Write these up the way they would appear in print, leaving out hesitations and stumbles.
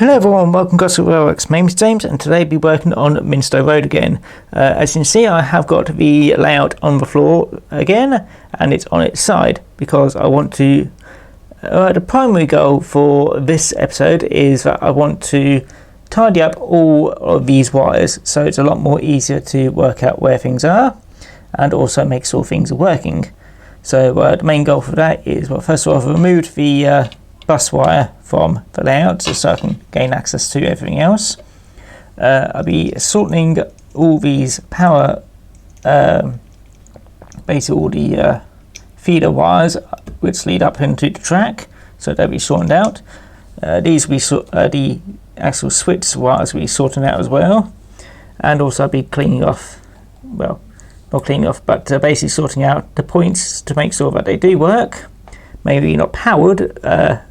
Hello everyone, welcome to Gosport Railworks. My name is James and today I'll be working on Minstowe Road again. As you can see, I have got the layout on the floor again and it's on its side because I want to... the primary goal for this episode is that I want to tidy up all of these wires so it's a lot more easier to work out where things are and also make sure things are working. So the main goal for that is, well, first of all, I've removed the bus wire from the layout just so I can gain access to everything else. I'll be sorting all these power, basically all the feeder wires which lead up into the track, so they'll be sorted out. These will be the actual switch wires will be sorted out as well, and also I'll be cleaning off, well, not cleaning off, but basically sorting out the points to make sure that they do work. Maybe not powered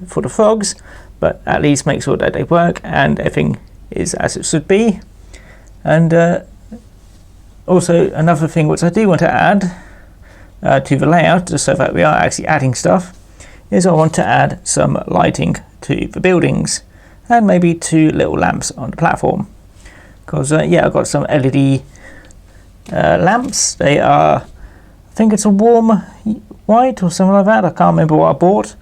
for the frogs, but at least make sure that they work and everything is as it should be. And also another thing which I do want to add to the layout, just so that we are actually adding stuff, is I want to add some lighting to the buildings and maybe 2 little lamps on the platform. Because yeah, I've got some LED lamps. They are, I think it's a warm white or something like that. I can't remember what I bought,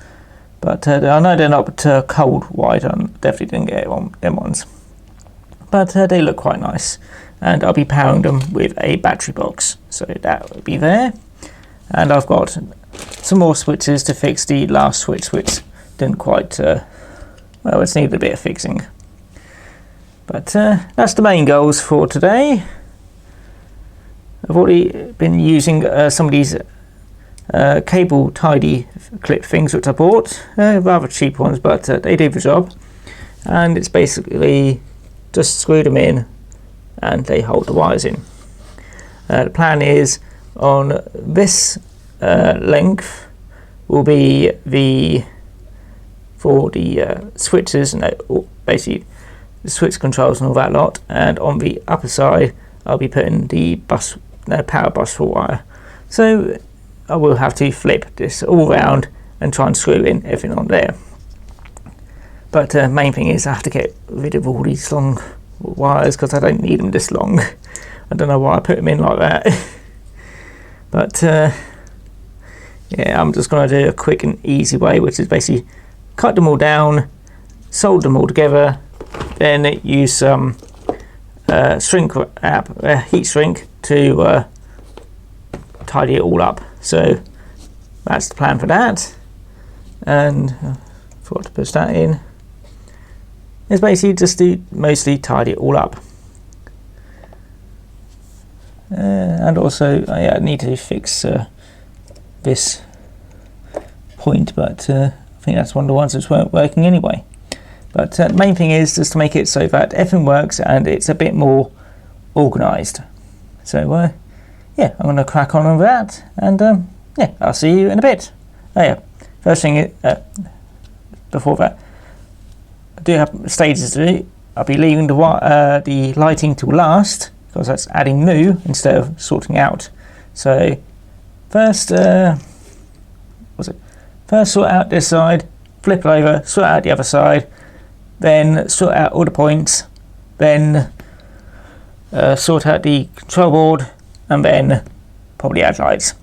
but I know they're not cold white. I definitely didn't get them ones, but they look quite nice, and I'll be powering them with a battery box, so that will be there. And I've got some more switches to fix the last switch which didn't quite well, it's needed a bit of fixing, but that's the main goals for today. I've already been using some of these cable tidy clip things which I bought, rather cheap ones, but they do the job, and it's basically just screw them in and they hold the wires in. The plan is on this length will be for the switches and basically the switch controls and all that lot, and on the upper side I'll be putting the power bus for wire. So I will have to flip this all round and try and screw in everything on there. But main thing is I have to get rid of all these long wires because I don't need them this long. I don't know why I put them in like that. But yeah, I'm just going to do a quick and easy way, which is basically cut them all down, solder them all together, then use some heat shrink to tidy it all up. So that's the plan for that, and I forgot to push that in. It's basically just to mostly tidy it all up, and also I need to fix this point, but I think that's one of the ones that weren't working anyway. But the main thing is just to make it so that everything works and it's a bit more organised. So yeah, I'm going to crack on with that, and yeah, I'll see you in a bit. Oh yeah, first thing before that, I do have stages to do. I'll be leaving the lighting to last because that's adding new instead of sorting out. So first, first sort out this side, flip it over, sort out the other side, then sort out all the points, then sort out the control board, and then probably add lights.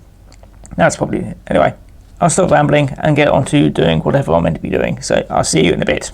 That's probably it. Anyway, I'll stop rambling and get on to doing whatever I'm meant to be doing. So I'll see you in a bit.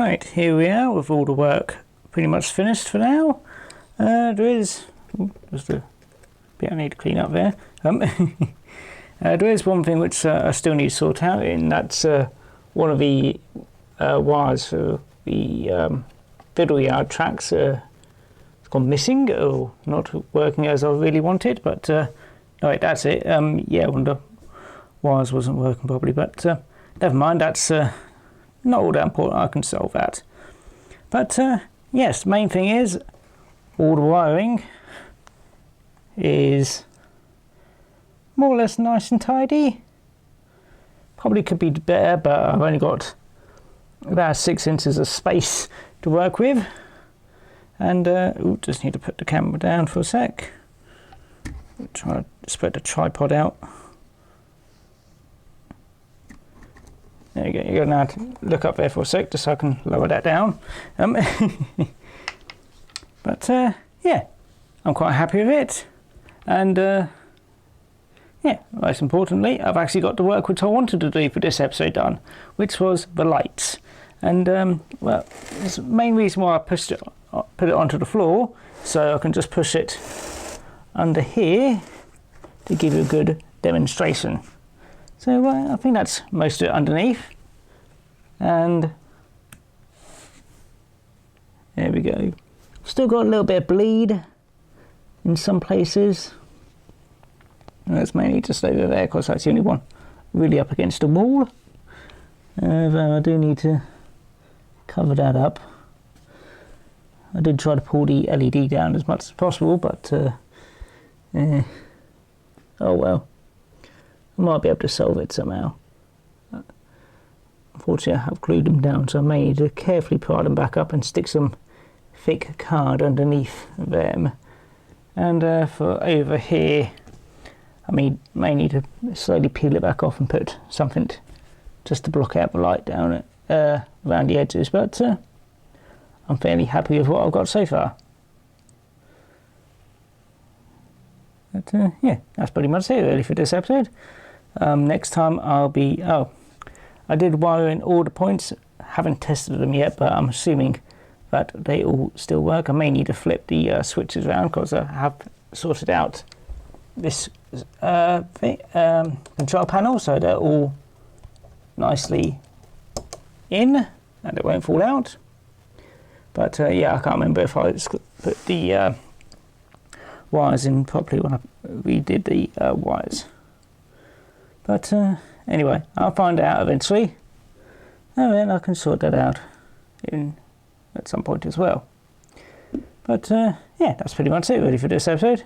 Right, here we are with all the work pretty much finished for now. There is just a bit I need to clean up there. There is one thing which I still need to sort out, and that's one of the wires for the fiddle yard tracks. It's gone missing or not working as I really wanted, but no, that's it. Yeah, one of the wires wasn't working properly, but never mind, that's not all that important. I can solve that. But yes, the main thing is all the wiring is more or less nice and tidy. Probably could be better, but I've only got about 6 inches of space to work with. And just need to put the camera down for a sec. Try to spread the tripod out. There you go. You're going to have to look up there for a sec just so I can lower that down. But yeah, I'm quite happy with it. And yeah, most importantly, I've actually got the work which I wanted to do for this episode done, which was the lights. And well, it's the main reason why I put it onto the floor, so I can just push it under here to give you a good demonstration. So I think that's most of it underneath, and there we go. Still got a little bit of bleed in some places, and that's mainly just over there because that's the only one really up against the wall. Though I do need to cover that up. I did try to pull the LED down as much as possible, but oh well. I might be able to solve it somehow. Unfortunately, I have glued them down, so I may need to carefully pry them back up and stick some thick card underneath them. And for over here, I may need to slowly peel it back off and put something just to block out the light down around the edges. But I'm fairly happy with what I've got so far. But yeah, that's pretty much it really for this episode. Next time I'll be... Oh, I did wire in all the points. Haven't tested them yet, but I'm assuming that they all still work. I may need to flip the switches around because I have sorted out this control panel, so they're all nicely in and it won't fall out. But yeah, I can't remember if I put the wires in properly when I redid the wires. But anyway, I'll find out eventually, and then I can sort that out at some point as well. But yeah, that's pretty much it really for this episode.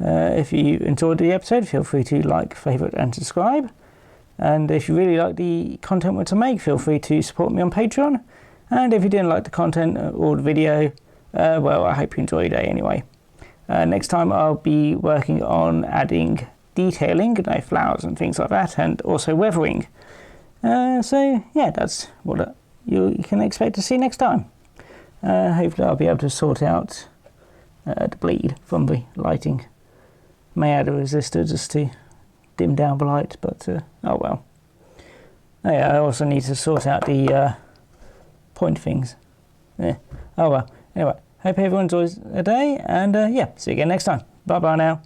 If you enjoyed the episode, feel free to like, favourite and subscribe. And if you really like the content which I make, feel free to support me on Patreon. And if you didn't like the content or the video, well, I hope you enjoyed it anyway. Next time I'll be working on adding detailing, flowers and things like that, and also weathering. So yeah, that's what you can expect to see next time. Hopefully I'll be able to sort out the bleed from the lighting. May add a resistor just to dim down the light, but oh well. Oh yeah, I also need to sort out the point things. Yeah. Oh well. Anyway, hope everyone enjoys the day, and yeah, see you again next time. Bye bye now.